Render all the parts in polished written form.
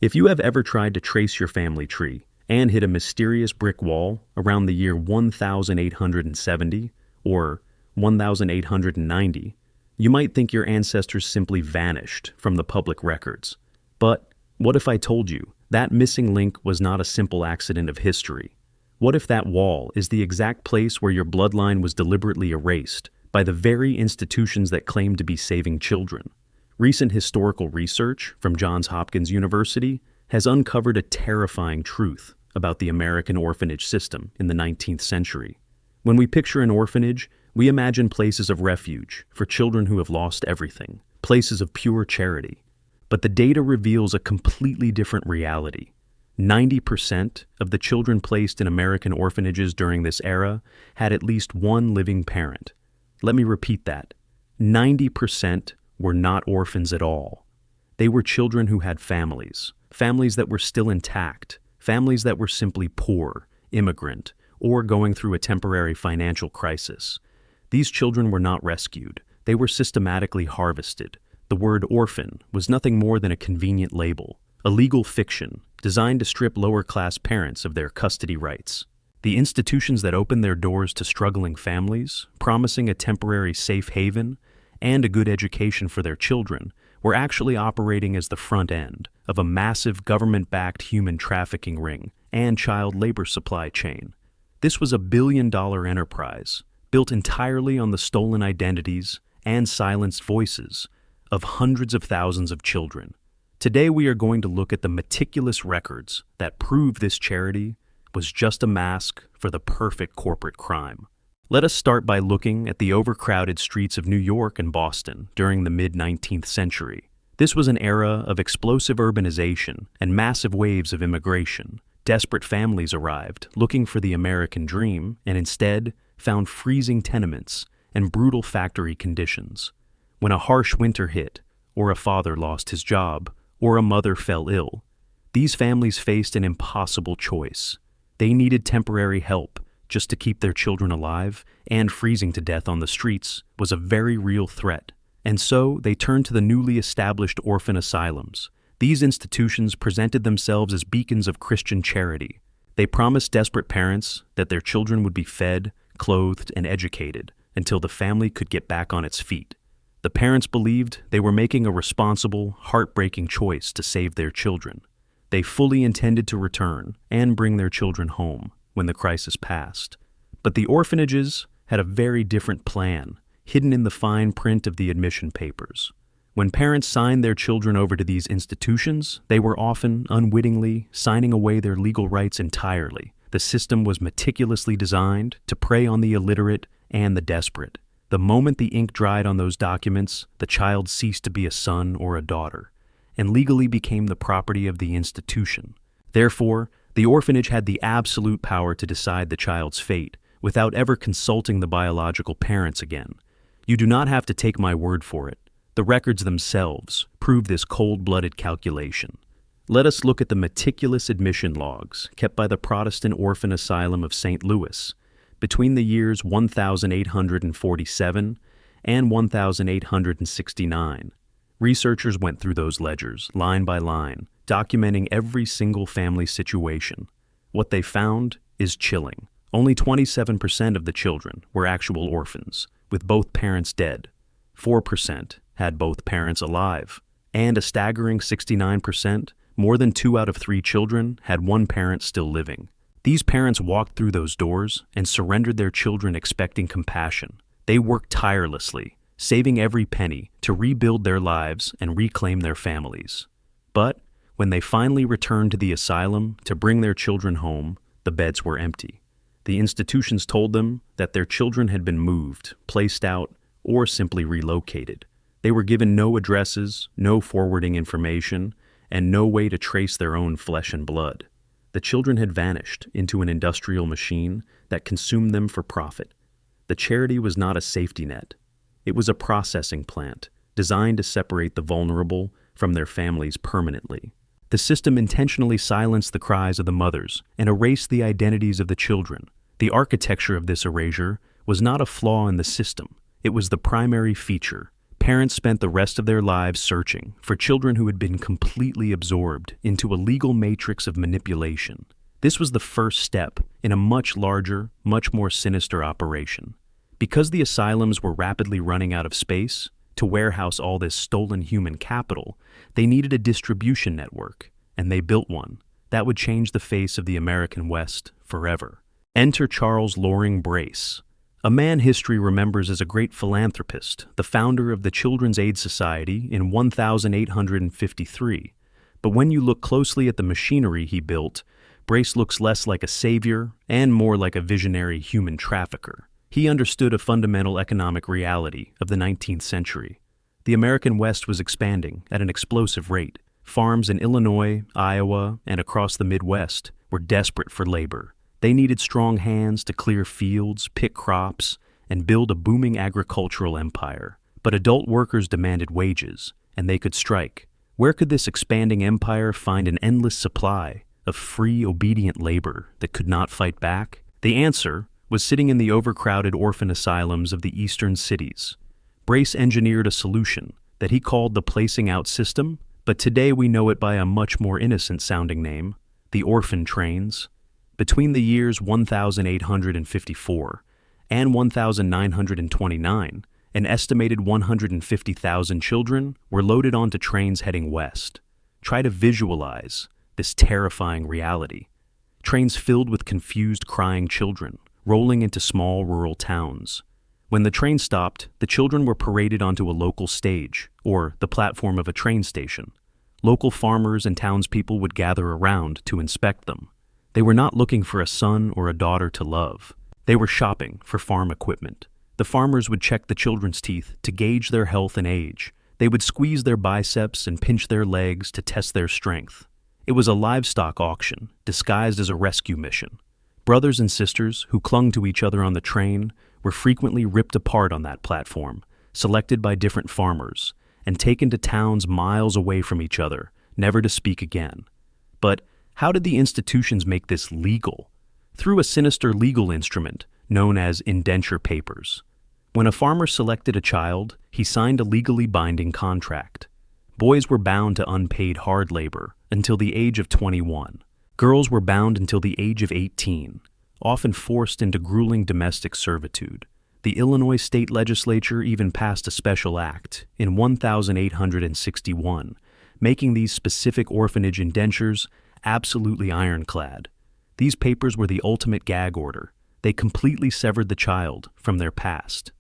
If you have ever tried to trace your family tree and hit a mysterious brick wall around the year 1870 or 1890, you might think your ancestors simply vanished from the public records. But what if I told you that missing link was not a simple accident of history? What if that wall is the exact place where your bloodline was deliberately erased by the very institutions that claim to be saving children? Recent historical research from Johns Hopkins University has uncovered a terrifying truth about the American orphanage system in the 19th century. When we picture an orphanage, we imagine places of refuge for children who have lost everything, places of pure charity. But the data reveals a completely different reality. 90% of the children placed in American orphanages during this era had at least one living parent. Let me repeat that. 90% were not orphans at all. They were children who had families, families that were still intact, families that were simply poor, immigrant, or going through a temporary financial crisis. These children were not rescued. They were systematically harvested. The word orphan was nothing more than a convenient label, a legal fiction designed to strip lower-class parents of their custody rights. The institutions that opened their doors to struggling families, promising a temporary safe haven and a good education for their children, were actually operating as the front end of a massive government-backed human trafficking ring and child labor supply chain. This was a billion-dollar enterprise built entirely on the stolen identities and silenced voices of hundreds of thousands of children. Today we are going to look at the meticulous records that prove this charity was just a mask for the perfect corporate crime. Let us start by looking at the overcrowded streets of New York and Boston during the mid-19th century. This was an era of explosive urbanization and massive waves of immigration. Desperate families arrived looking for the American dream and instead found freezing tenements and brutal factory conditions. When a harsh winter hit, or a father lost his job, or a mother fell ill, these families faced an impossible choice. They needed temporary help just to keep their children alive, and freezing to death on the streets was a very real threat. And so they turned to the newly established orphan asylums. These institutions presented themselves as beacons of Christian charity. They promised desperate parents that their children would be fed, clothed, and educated until the family could get back on its feet. The parents believed they were making a responsible, heartbreaking choice to save their children. They fully intended to return and bring their children home when the crisis passed. But the orphanages had a very different plan, hidden in the fine print of the admission papers. When parents signed their children over to these institutions, they were often, unwittingly, signing away their legal rights entirely. The system was meticulously designed to prey on the illiterate and the desperate. The moment the ink dried on those documents, the child ceased to be a son or a daughter, and legally became the property of the institution. Therefore, the orphanage had the absolute power to decide the child's fate without ever consulting the biological parents again. You do not have to take my word for it. The records themselves prove this cold-blooded calculation. Let us look at the meticulous admission logs kept by the Protestant Orphan Asylum of St. Louis between the years 1847 and 1869. Researchers went through those ledgers, line by line, documenting every single family situation. What they found is chilling. Only 27% of the children were actual orphans, with both parents dead. 4% had both parents alive. And a staggering 69%, more than 2 out of 3 children, had one parent still living. These parents walked through those doors and surrendered their children expecting compassion. They worked tirelessly, saving every penny to rebuild their lives and reclaim their families. But when they finally returned to the asylum to bring their children home, the beds were empty. The institutions told them that their children had been moved, placed out, or simply relocated. They were given no addresses, no forwarding information, and no way to trace their own flesh and blood. The children had vanished into an industrial machine that consumed them for profit. The charity was not a safety net. It was a processing plant designed to separate the vulnerable from their families permanently. The system intentionally silenced the cries of the mothers and erased the identities of the children. The architecture of this erasure was not a flaw in the system. It was the primary feature. Parents spent the rest of their lives searching for children who had been completely absorbed into a legal matrix of manipulation. This was the first step in a much larger, much more sinister operation. Because the asylums were rapidly running out of space to warehouse all this stolen human capital, they needed a distribution network, and they built one that would change the face of the American West forever. Enter Charles Loring Brace, a man history remembers as a great philanthropist, the founder of the Children's Aid Society in 1853. But when you look closely at the machinery he built, Brace looks less like a savior and more like a visionary human trafficker. He understood a fundamental economic reality of the 19th century. The American West was expanding at an explosive rate. Farms in Illinois, Iowa, and across the Midwest were desperate for labor. They needed strong hands to clear fields, pick crops, and build a booming agricultural empire. But adult workers demanded wages, and they could strike. Where could this expanding empire find an endless supply of free, obedient labor that could not fight back? The answer was sitting in the overcrowded orphan asylums of the eastern cities. Brace engineered a solution that he called the placing out system, but today we know it by a much more innocent-sounding name, the orphan trains. Between the years 1854 and 1929, an estimated 150,000 children were loaded onto trains heading west. Try to visualize this terrifying reality. Trains filled with confused, crying children, rolling into small rural towns. When the train stopped, the children were paraded onto a local stage, or the platform of a train station. Local farmers and townspeople would gather around to inspect them. They were not looking for a son or a daughter to love. They were shopping for farm equipment. The farmers would check the children's teeth to gauge their health and age. They would squeeze their biceps and pinch their legs to test their strength. It was a livestock auction disguised as a rescue mission. Brothers and sisters who clung to each other on the train were frequently ripped apart on that platform, selected by different farmers, and taken to towns miles away from each other, never to speak again. But how did the institutions make this legal? Through a sinister legal instrument known as indenture papers. When a farmer selected a child, he signed a legally binding contract. Boys were bound to unpaid hard labor until the age of 21. Girls were bound until the age of 18, often forced into grueling domestic servitude. The Illinois state legislature even passed a special act in 1861, making these specific orphanage indentures absolutely ironclad. These papers were the ultimate gag order. They completely severed the child from their past.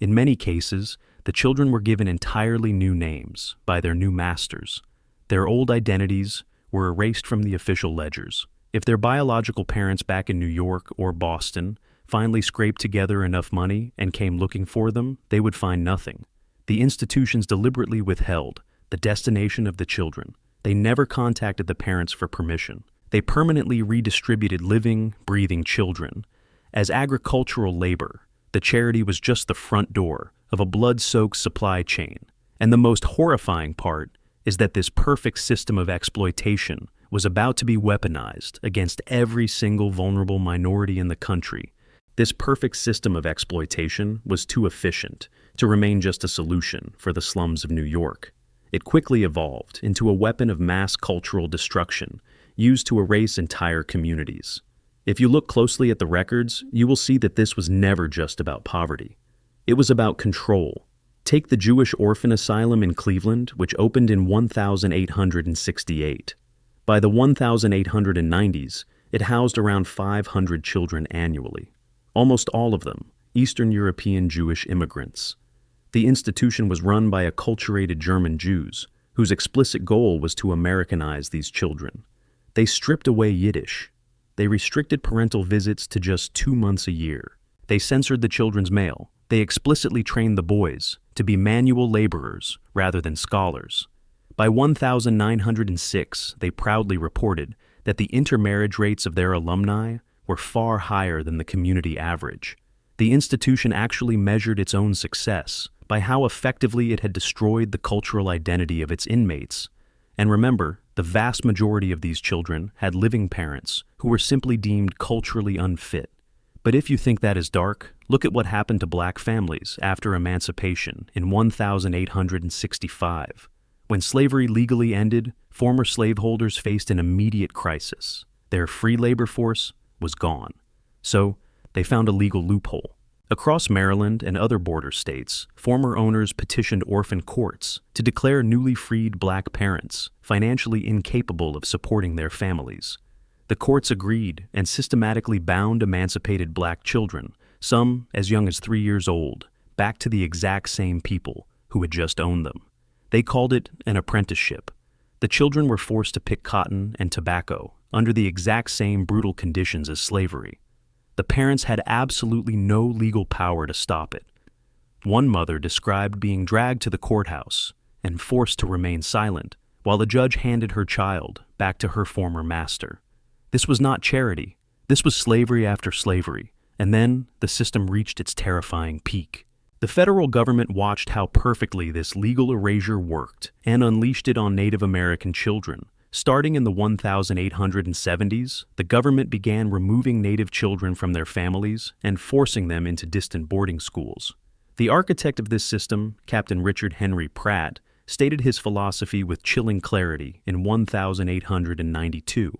In many cases, the children were given entirely new names by their new masters. Their old identities were erased from the official ledgers. If their biological parents back in New York or Boston finally scraped together enough money and came looking for them, they would find nothing. The institutions deliberately withheld the destination of the children. They never contacted the parents for permission. They permanently redistributed living, breathing children as agricultural labor. The charity was just the front door of a blood-soaked supply chain. And the most horrifying part is that this perfect system of exploitation was about to be weaponized against every single vulnerable minority in the country. This perfect system of exploitation was too efficient to remain just a solution for the slums of New York. It quickly evolved into a weapon of mass cultural destruction used to erase entire communities. If you look closely at the records, you will see that this was never just about poverty. It was about control. Take the Jewish orphan asylum in Cleveland, which opened in 1868. By the 1890s, it housed around 500 children annually, almost all of them Eastern European Jewish immigrants. The institution was run by acculturated German Jews, whose explicit goal was to Americanize these children. They stripped away Yiddish. They restricted parental visits to just 2 months a year. They censored the children's mail. They explicitly trained the boys to be manual laborers rather than scholars. By 1906, they proudly reported that the intermarriage rates of their alumni were far higher than the community average. The institution actually measured its own success by how effectively it had destroyed the cultural identity of its inmates. And remember, the vast majority of these children had living parents who were simply deemed culturally unfit. But if you think that is dark, look at what happened to black families after emancipation in 1865. When slavery legally ended, former slaveholders faced an immediate crisis. Their free labor force was gone. So, they found a legal loophole. Across Maryland and other border states, former owners petitioned orphan courts to declare newly freed black parents financially incapable of supporting their families. The courts agreed and systematically bound emancipated black children, some as young as 3 years old, back to the exact same people who had just owned them. They called it an apprenticeship. The children were forced to pick cotton and tobacco under the exact same brutal conditions as slavery. The parents had absolutely no legal power to stop it. One mother described being dragged to the courthouse and forced to remain silent while the judge handed her child back to her former master. This was not charity. This was slavery after slavery, and then the system reached its terrifying peak. The federal government watched how perfectly this legal erasure worked and unleashed it on Native American children. Starting in the 1870s, the government began removing Native children from their families and forcing them into distant boarding schools. The architect of this system, Captain Richard Henry Pratt, stated his philosophy with chilling clarity in 1892.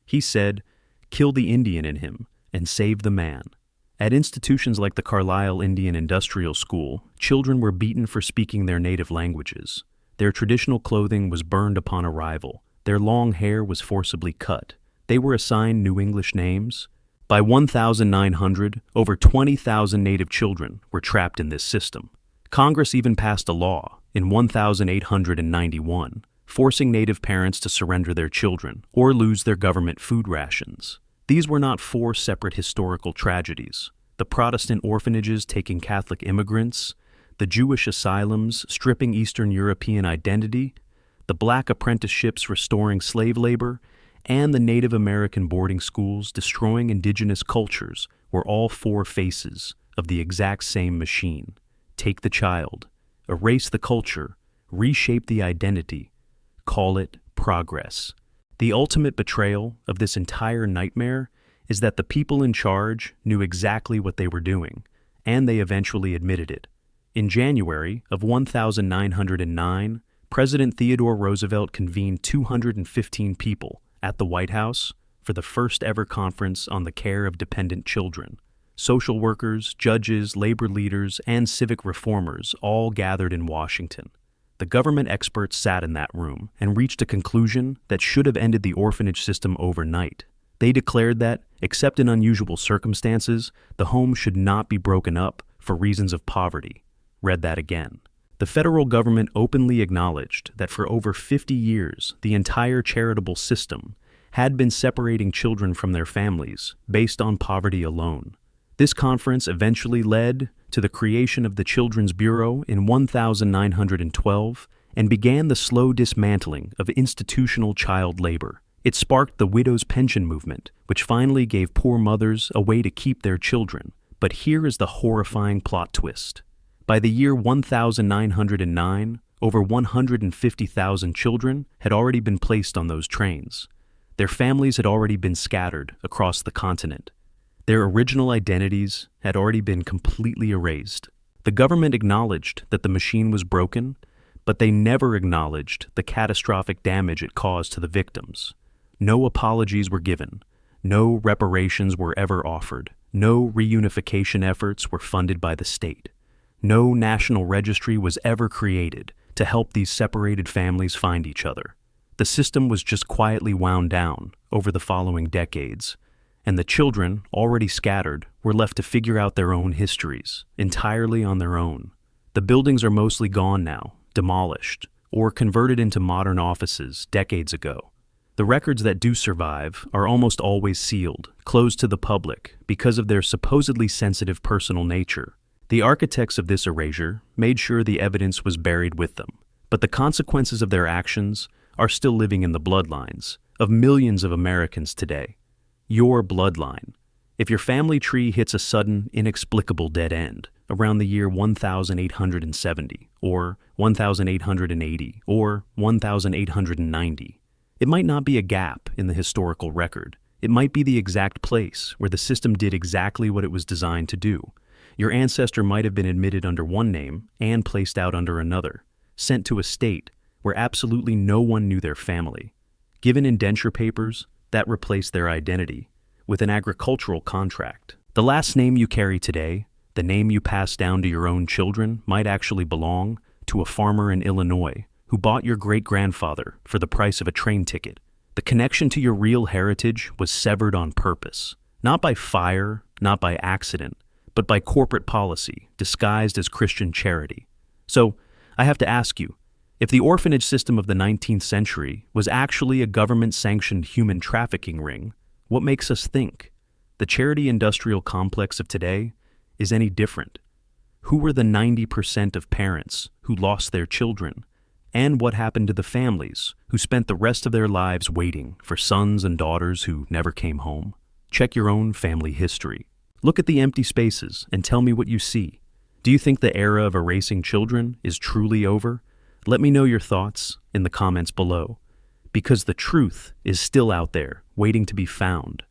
He said, "Kill the Indian in him and save the man." At institutions like the Carlisle Indian Industrial School, children were beaten for speaking their native languages. Their traditional clothing was burned upon arrival. Their long hair was forcibly cut. They were assigned New English names. By 1900, over 20,000 Native children were trapped in this system. Congress even passed a law in 1891, forcing Native parents to surrender their children or lose their government food rations. These were not four separate historical tragedies: the Protestant orphanages taking Catholic immigrants, the Jewish asylums stripping Eastern European identity, the black apprenticeships restoring slave labor, and the Native American boarding schools destroying indigenous cultures were all four faces of the exact same machine. Take the child, erase the culture, reshape the identity, call it progress. The ultimate betrayal of this entire nightmare is that the people in charge knew exactly what they were doing, and they eventually admitted it. In January of 1909, President Theodore Roosevelt convened 215 people at the White House for the first ever conference on the care of dependent children. Social workers, judges, labor leaders, and civic reformers all gathered in Washington. The government experts sat in that room and reached a conclusion that should have ended the orphanage system overnight. They declared that, except in unusual circumstances, the home should not be broken up for reasons of poverty. Read that again. The federal government openly acknowledged that for over 50 years, the entire charitable system had been separating children from their families based on poverty alone. This conference eventually led to the creation of the Children's Bureau in 1912 and began the slow dismantling of institutional child labor. It sparked the widow's pension movement, which finally gave poor mothers a way to keep their children. But here is the horrifying plot twist. By the year 1909, over 150,000 children had already been placed on those trains. Their families had already been scattered across the continent. Their original identities had already been completely erased. The government acknowledged that the machine was broken, but they never acknowledged the catastrophic damage it caused to the victims. No apologies were given. No reparations were ever offered. No reunification efforts were funded by the state. No national registry was ever created to help these separated families find each other. The system was just quietly wound down over the following decades, and the children, already scattered, were left to figure out their own histories, entirely on their own. The buildings are mostly gone now, demolished, or converted into modern offices decades ago. The records that do survive are almost always sealed, closed to the public, because of their supposedly sensitive personal nature. The architects of this erasure made sure the evidence was buried with them, but the consequences of their actions are still living in the bloodlines of millions of Americans today. Your bloodline. If your family tree hits a sudden, inexplicable dead end around the year 1870, or 1880, or 1890, it might not be a gap in the historical record. It might be the exact place where the system did exactly what it was designed to do. Your ancestor might have been admitted under one name and placed out under another, sent to a state where absolutely no one knew their family, given indenture papers that replaced their identity with an agricultural contract. The last name you carry today, the name you pass down to your own children, might actually belong to a farmer in Illinois who bought your great-grandfather for the price of a train ticket. The connection to your real heritage was severed on purpose, not by fire, not by accident, but by corporate policy disguised as Christian charity. So, I have to ask you, if the orphanage system of the 19th century was actually a government-sanctioned human trafficking ring, what makes us think the charity industrial complex of today is any different? Who were the 90% of parents who lost their children? And what happened to the families who spent the rest of their lives waiting for sons and daughters who never came home? Check your own family history. Look at the empty spaces and tell me what you see. Do you think the era of erasing children is truly over? Let me know your thoughts in the comments below, because the truth is still out there, waiting to be found.